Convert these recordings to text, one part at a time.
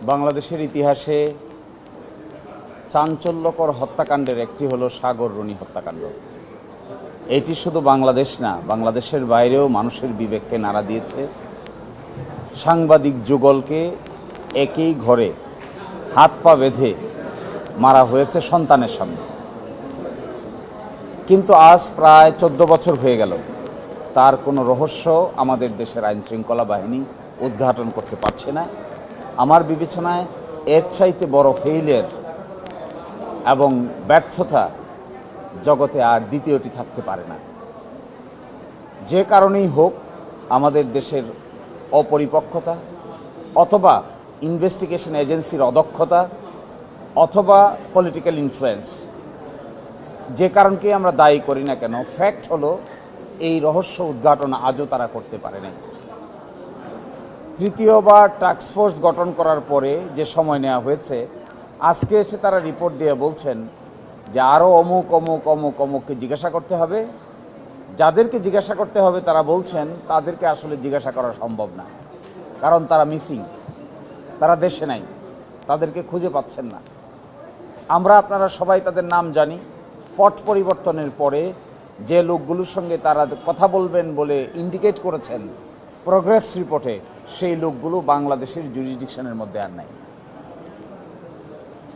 বাংলাদেশের ইতিহাসে চাঞ্চল্যকর হত্যাকাণ্ডের একটি হলো সাগর রুনি হত্যাকাণ্ড। এটি শুধু বাংলাদেশ না, বাংলাদেশের বাইরেও মানুষের বিবেককে নাড়া দিয়েছে। সাংবাদিক যুগলকে একই ঘরে হাত পা বেঁধে মারা হয়েছে সন্তানের সামনে। কিন্তু আজ প্রায় 14 বছর হয়ে গেল, তার কোনো রহস্য আমাদের দেশের আইনশৃঙ্খলা বাহিনী উদ্ঘাটন করতে পারছে না। আমার বিবেচনায় এর চাইতে বড় ফেইলিয়ার এবং ব্যর্থতা জগতে আর দ্বিতীয়টি থাকতে পারে না। যে কারণেই হোক, আমাদের দেশের অপরিপক্কতা অথবা ইনভেস্টিগেশন এজেন্সির অদক্ষতা অথবা পলিটিক্যাল ইনফ্লুয়েন্স, যে কারণকে আমরা দায়ী করি না কেন, ফ্যাক্ট হলো এই রহস্য উদ্ঘাটন আজও তারা করতে পারে নাই। তৃতীয়বার টাস্কফোর্স গঠন করার পরে যে সময় নেওয়া হয়েছে, আজকে এসে তারা রিপোর্ট দিয়ে বলছেন যে আরও অমুক অমুক অমুক অমুককে জিজ্ঞাসা করতে হবে। যাদেরকে জিজ্ঞাসা করতে হবে তারা বলছেন তাদেরকে আসলে জিজ্ঞাসা করা সম্ভব না, কারণ তারা মিসিং, তারা দেশে নাই, তাদেরকে খুঁজে পাচ্ছেন না। আমরা আপনারা সবাই তাদের নাম জানি। পট পরিবর্তনের পরে যে লোকগুলোর সঙ্গে তারা কথা বলবেন বলে ইন্ডিকেট করেছেন প্রোগ্রেস রিপোর্টে, সেই লোকগুলো বাংলাদেশের জুরিসডিকশনের মধ্যে আর নাই।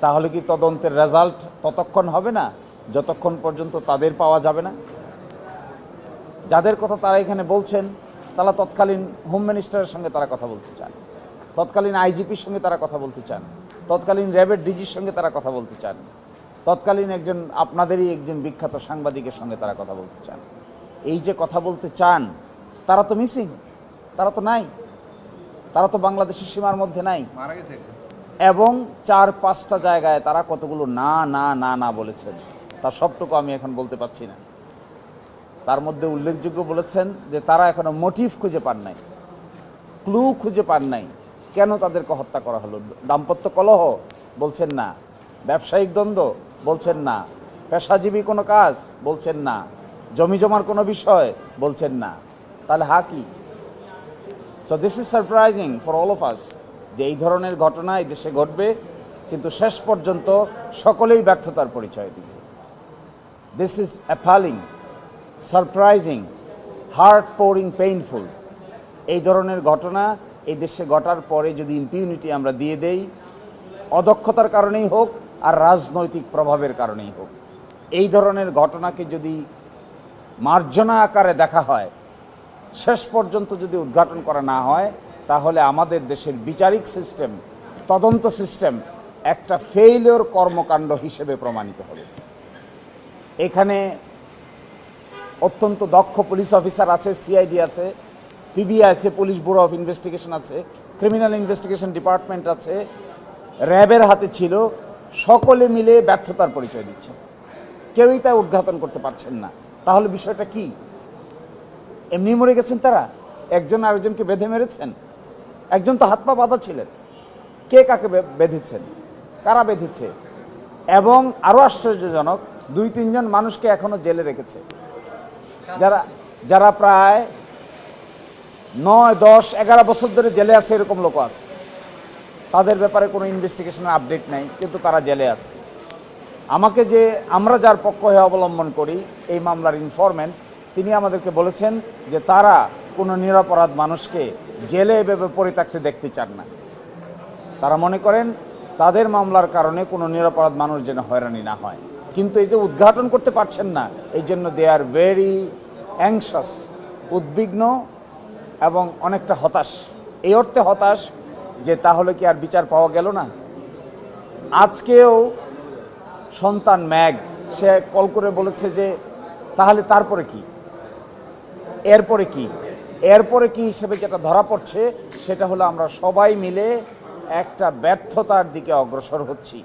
তাহলে কি তদন্তের রেজাল্ট ততক্ষণ হবে না যতক্ষণ পর্যন্ত তাদের পাওয়া যাবে না? যাদের কথা তারা এখানে বলছেন, তারা তৎকালীন হোম মিনিস্টারের সঙ্গে তারা কথা বলতে চান, তৎকালীন আইজিপির সঙ্গে তারা কথা বলতে চান, তৎকালীন র্যাবের ডিজির সঙ্গে তারা কথা বলতে চান, তৎকালীন একজন আপনাদেরই একজন বিখ্যাত সাংবাদিকের সঙ্গে তারা কথা বলতে চান। এই যে কথা বলতে চান, তারা তো মিসিং, তারা তো নাই, তারা তো বাংলাদেশের সীমার মধ্যে নাই। এবং 4-5টা জায়গায় তারা কতগুলো না না না না বলেছেন, তার সবটুকু আমি এখন বলতে পারছি না। তার মধ্যে উল্লেখযোগ্য বলেছেন যে তারা এখনো মোটিভ খুঁজে পান নাই, ক্লু খুঁজে পান নাই কেন তাদেরকে হত্যা করা হলো। দাম্পত্য কলহ বলছেন না, ব্যবসায়িক দ্বন্দ্ব বলছেন না, পেশাজীবী কোনো কাজ বলছেন না, জমি জমার কোনো বিষয় বলছেন না। তাহলে কি? So this is surprising for all of us যে এই ধরনের ঘটনা এই দেশে ঘটবে, কিন্তু শেষ পর্যন্ত সকলেই ব্যর্থতার পরিচয় দিবে। This is appalling, surprising, heart pouring, painful. এই ধরনের ঘটনা এই দেশে ঘটার পরে যদি ইম্পিউনিটি আমরা দিয়ে দেই, অদক্ষতার কারণেই হোক আর রাজনৈতিক প্রভাবের কারণেই হোক, এই ধরনের ঘটনাকে যদি মার্জনা আকারে দেখা হয়, শেষ পর্যন্ত যদি উদ্ঘাটন করা না হয়, তাহলে আমাদের দেশের বিচারিক সিস্টেম, তদন্ত সিস্টেম একটা ফেইলিওর কর্মকাণ্ড হিসেবে প্রমাণিত হবে। এখানে অত্যন্ত দক্ষ পুলিশ অফিসার আছে, সিআইডি আছে, পিবিআই আছে, পুলিশ ব্যুরো অফ ইনভেস্টিগেশন আছে, ক্রিমিনাল ইনভেস্টিগেশন ডিপার্টমেন্ট আছে, র্যাবের হাতে ছিল। সকলে মিলে ব্যর্থতার পরিচয় দিচ্ছে, কেউই তা উদ্ঘাটন করতে পারছেন না। তাহলে বিষয়টা কি? এমনি মরে গেছেন তারা? একজন আরেকজনকে বেঁধে মেরেছেন? একজন তো হাত পা বাঁধা ছিলেন, কে কাকে বেঁধেছেন, কারা বেঁধেছে? এবং আরও আশ্চর্যজনক, 2-3 জন মানুষকে এখনো জেলে রেখেছে, যারা প্রায় 9, 10, 11 বছর ধরে জেলে আছে, এরকম লোক আছে। তাদের ব্যাপারে কোনো ইনভেস্টিগেশনের আপডেট নাই, কিন্তু তারা জেলে আছে। আমরা যার পক্ষ হয়ে অবলম্বন করি, এই মামলার ইনফরমেন্ট, তিনি আমাদেরকে বলেছেন যে তারা কোনো নিরপরাধ মানুষকে জেলে এভাবে পড়ে থাকতে দেখতে চান না। তারা মনে করেন তাদের মামলার কারণে কোনো নিরপরাধ মানুষ যেন হয়রানি না হয়। কিন্তু এই যে উদ্ঘাটন করতে পারছেন না, এই জন্য দে আর ভেরি অ্যাংশাস, উদ্বিগ্ন এবং অনেকটা হতাশ। এই অর্থে হতাশ যে তাহলে কি আর বিচার পাওয়া গেল না? আজকেও সন্তান ম্যাগ, সে কল করে বলেছে যে তাহলে তারপরে কি, এরপরে কি? এরপরে কি হিসেবে যেটা ধরা পড়ছে সেটা হলো আমরা সবাই মিলে একটা ব্যর্থতার দিকে অগ্রসর হচ্ছি।